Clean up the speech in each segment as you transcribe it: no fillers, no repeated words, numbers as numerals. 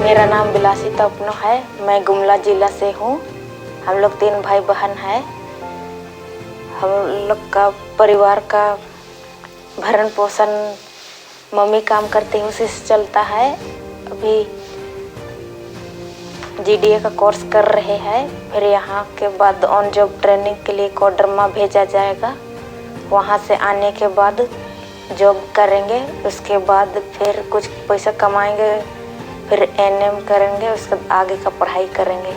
मेरा नाम बिलासी तपनो है। मैं गुमला जिला से हूँ। हम लोग 3 भाई बहन हैं। हम लोग का परिवार का भरण पोषण मम्मी काम करती है, उसी से चलता है। अभी GDA का कोर्स कर रहे हैं। फिर यहाँ के बाद ऑन जॉब ट्रेनिंग के लिए कोडरमा भेजा जाएगा। वहाँ से आने के बाद जॉब करेंगे। उसके बाद फिर कुछ पैसा कमाएंगे, फिर NM करेंगे, उसके आगे का पढ़ाई करेंगे।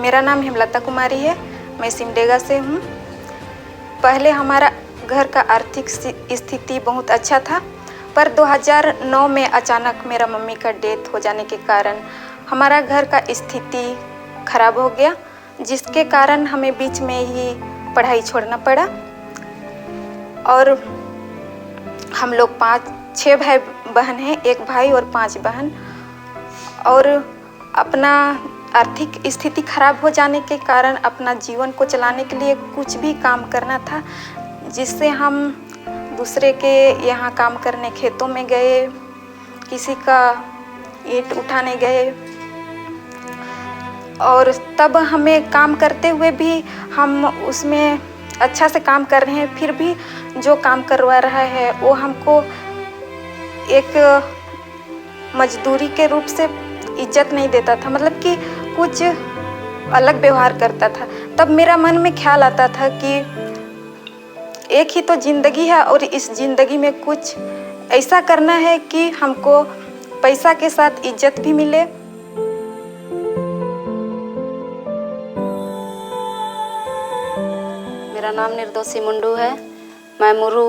मेरा नाम हेमलता कुमारी है। मैं सिमडेगा से हूँ। पहले हमारा घर का आर्थिक स्थिति बहुत अच्छा था, पर 2009 में अचानक मेरा मम्मी का डेथ हो जाने के कारण हमारा घर का स्थिति खराब हो गया, जिसके कारण हमें बीच में ही पढ़ाई छोड़ना पड़ा। और हम लोग 5-6 भाई बहन हैं, 1 भाई और 5 बहन। और अपना आर्थिक स्थिति खराब हो जाने के कारण अपना जीवन को चलाने के लिए कुछ भी काम करना था, जिससे हम दूसरे के यहाँ काम करने खेतों में गए, किसी का ईंट उठाने गए। और तब हमें काम करते हुए भी हम उसमें अच्छा से काम कर रहे हैं, फिर भी जो काम करवा रहा है वो हमको एक मजदूरी के रूप से इज्जत नहीं देता था, मतलब कि कुछ अलग व्यवहार करता था। तब मेरा मन में ख्याल आता था कि एक ही तो ज़िंदगी है और इस ज़िंदगी में कुछ ऐसा करना है कि हमको पैसा के साथ इज्जत भी मिले। मेरा नाम निर्दोषी मुंडू है। मैं मुरू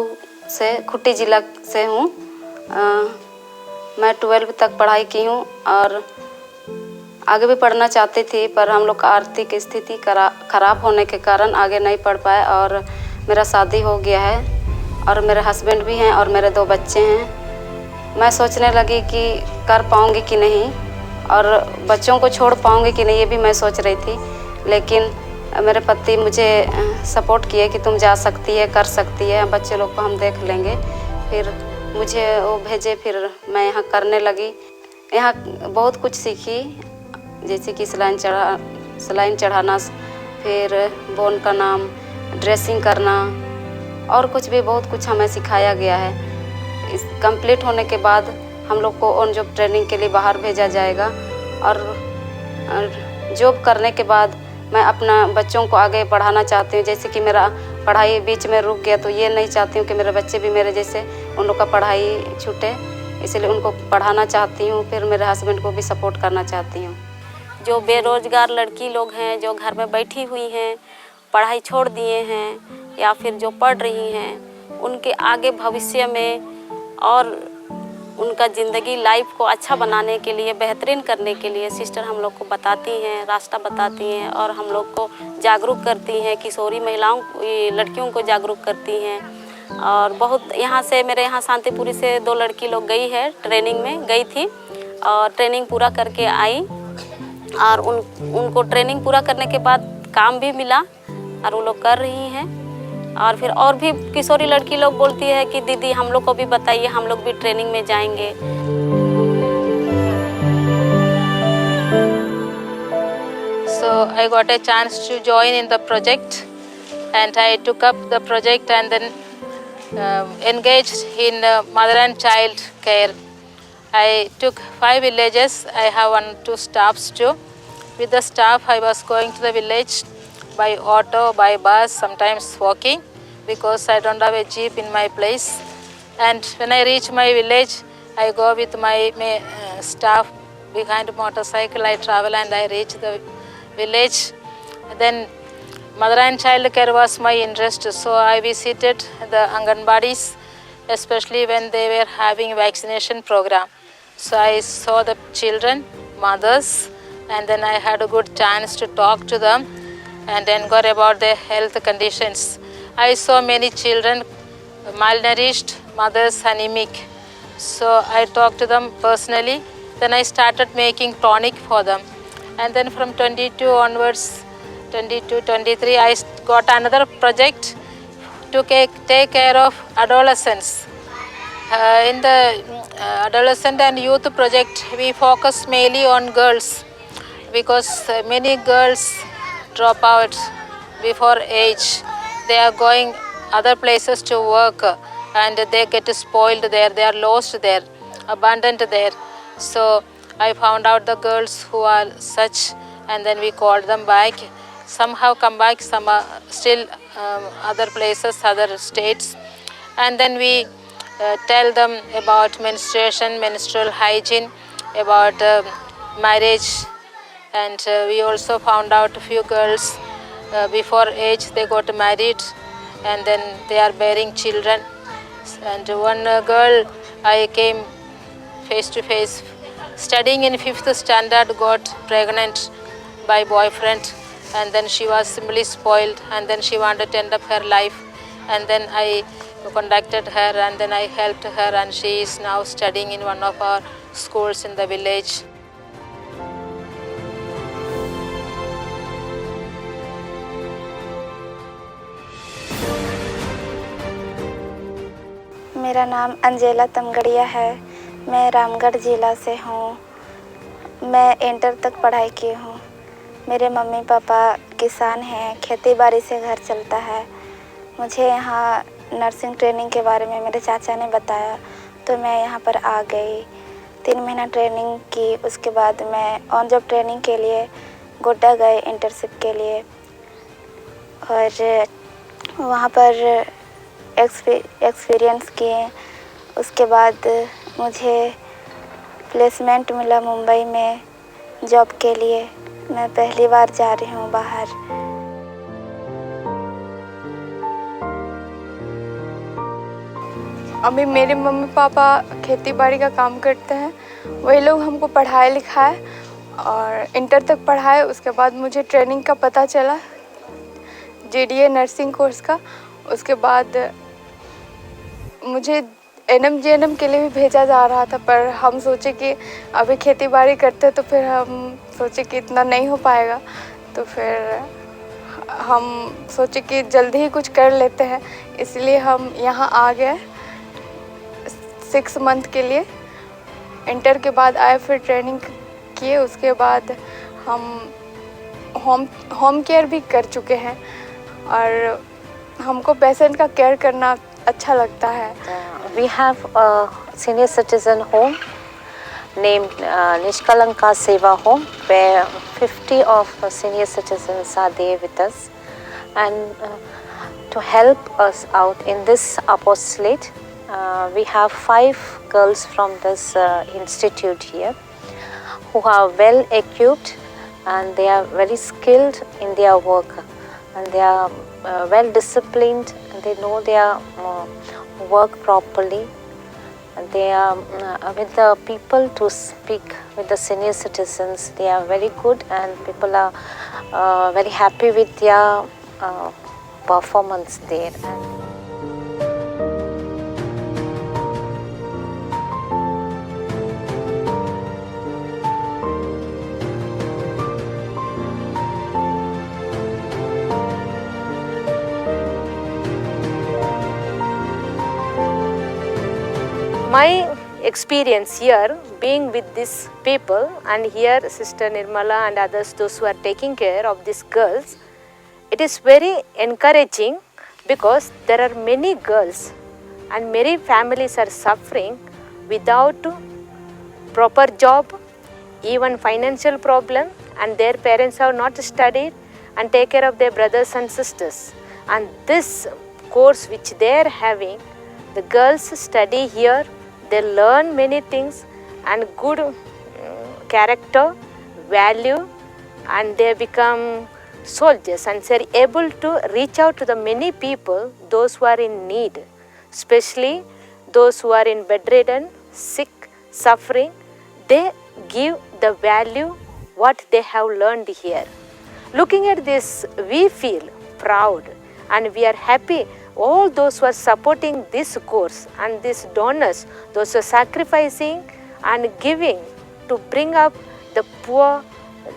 से खुट्टी जिला से हूँ। मैं 12वीं तक पढ़ाई की हूँ और आगे भी पढ़ना चाहती थी, पर हम लोग का आर्थिक स्थिति खराब होने के कारण आगे नहीं पढ़ पाए। और मेरा शादी हो गया है और मेरे हस्बैंड भी हैं और मेरे 2 बच्चे हैं। मैं सोचने लगी कि कर पाऊँगी कि नहीं और बच्चों को छोड़ पाऊँगी कि नहीं, ये भी मैं सोच रही थी। लेकिन मेरे पति मुझे सपोर्ट किए कि तुम जा सकती है, कर सकती है, बच्चे लोग को हम देख लेंगे। फिर मुझे वो भेजे, फिर मैं यहाँ करने लगी। यहाँ बहुत कुछ सीखी, जैसे कि सलाइन चढ़ाना, फिर बोन का नाम, ड्रेसिंग करना और कुछ भी बहुत कुछ हमें सिखाया गया है। इस कंप्लीट होने के बाद हम लोग को ऑन जॉब ट्रेनिंग के लिए बाहर भेजा जाएगा। और जॉब करने के बाद मैं अपना बच्चों को आगे पढ़ाना चाहती हूँ। जैसे कि मेरा पढ़ाई बीच में रुक गया, तो ये नहीं चाहती हूँ कि मेरे बच्चे भी मेरे जैसे उन लोग का पढ़ाई छूटे, इसलिए उनको पढ़ाना चाहती हूँ। फिर मेरे हस्बैंड को भी सपोर्ट करना चाहती हूँ। जो बेरोजगार लड़की लोग हैं, जो घर में बैठी हुई हैं, पढ़ाई छोड़ दिए हैं या फिर जो पढ़ रही हैं, उनके आगे भविष्य में और उनका ज़िंदगी लाइफ को अच्छा बनाने के लिए, बेहतरीन करने के लिए सिस्टर हम लोग को बताती हैं, रास्ता बताती हैं और हम लोग को जागरूक करती हैं। किशोरी महिलाओं, लड़कियों को जागरूक करती हैं। और बहुत यहाँ से, मेरे यहाँ शांतिपुरी से 2 लड़की लोग गई है, ट्रेनिंग में गई थी और ट्रेनिंग पूरा करके आई। और उनको ट्रेनिंग पूरा करने के बाद काम भी मिला और वो लोग कर रही हैं। और फिर और भी किशोरी लड़की लोग बोलती है कि दीदी हम लोग को भी बताइए, हम लोग भी ट्रेनिंग में जाएंगे। So I got a chance to join in the project and I took up the project and then engaged in mother and child care. I took 5 villages. I have 2 staffs too. With the staff I was going to the village by auto, by bus, sometimes walking, because I don't have a jeep in my place. And when I reach my village, I go with my staff behind motorcycle. I travel and I reach the village. Then mother and child care was my interest, so I visited the Anganwadis, especially when they were having vaccination program. So I saw the children, mothers, and then I had a good chance to talk to them and inquire about their health conditions. I saw many children malnourished, mothers anemic. So I talked to them personally. Then I started making tonic for them. And then from 22 onwards, 22, 23, I got another project to take care of adolescents. In the adolescent and youth project, we focus mainly on girls because many girls drop out before age. They are going other places to work and they get spoiled there, they are lost there, abandoned there. So I found out the girls who are such, and then we called them back. Somehow come back, some are still other places, other states, and then we tell them about menstruation, menstrual hygiene, about marriage, and we also found out a few girls before age they got married and then they are bearing children. And one girl I came face to face studying in 5th standard, got pregnant by boyfriend, and then she was simply spoiled, and then she wanted to end up her life, and then I contacted her and then I helped her, and she is now studying in one of our schools in the village. मेरा नाम Angela तमगड़िया है। मैं रामगढ़ ज़िला से हूँ। मैं inter तक पढ़ाई की हूँ। मेरे मम्मी पापा किसान हैं, खेती बाड़ी से घर चलता है। मुझे यहाँ नर्सिंग ट्रेनिंग के बारे में मेरे चाचा ने बताया तो मैं यहाँ पर आ गई। 3 महीना ट्रेनिंग की, उसके बाद मैं ऑन जॉब ट्रेनिंग के लिए गोड्डा गए इंटर्नशिप के लिए, और वहाँ पर एक्सपीरियंस किए। उसके बाद मुझे प्लेसमेंट मिला मुंबई में जॉब के लिए। मैं पहली बार जा रही हूँ बाहर। अभी मेरे मम्मी पापा खेती बाड़ी का काम करते हैं। वही लोग हमको पढ़ाए लिखाए और इंटर तक पढ़ाए। उसके बाद मुझे ट्रेनिंग का पता चला, JDA नर्सिंग कोर्स का। उसके बाद मुझे NM JNM के लिए भी भेजा जा रहा था, पर हम सोचे कि अभी खेती बाड़ी करते तो फिर हम सोचे कि इतना नहीं हो पाएगा, तो फिर हम सोचे कि जल्दी ही कुछ कर लेते हैं, इसलिए हम यहाँ आ गए 6 मंथ के लिए। इंटर के बाद आए, फिर ट्रेनिंग किए। उसके बाद हम होम केयर भी कर चुके हैं और हमको पेशेंट का केयर करना अच्छा लगता है। We have a senior citizen home named Nishkalanka Seva Home, where 50 of senior citizens are there with us, and to help us out in this apostolate, we have 5 girls from this institute here who are well equipped and they are very skilled in their work, and they are well disciplined, and they know their work properly, and they are with the people to speak with the senior citizens. They are very good, and people are very happy with their performance there. My experience here being with these people, and here Sister Nirmala and others, those who are taking care of these girls, it is very encouraging because there are many girls and many families are suffering without proper job, even financial problem, and their parents have not studied and take care of their brothers and sisters. And this course which they are having, the girls study here, they learn many things and good character, value, and they become soldiers, and they are able to reach out to the many people, those who are in need, especially those who are in bedridden, sick, suffering. They give the value what they have learned here. Looking at this, we feel proud and we are happy. All those who are supporting this course and these donors, those who are sacrificing and giving to bring up the poor,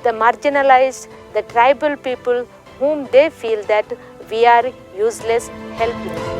the marginalized, the tribal people whom they feel that we are useless, helpless.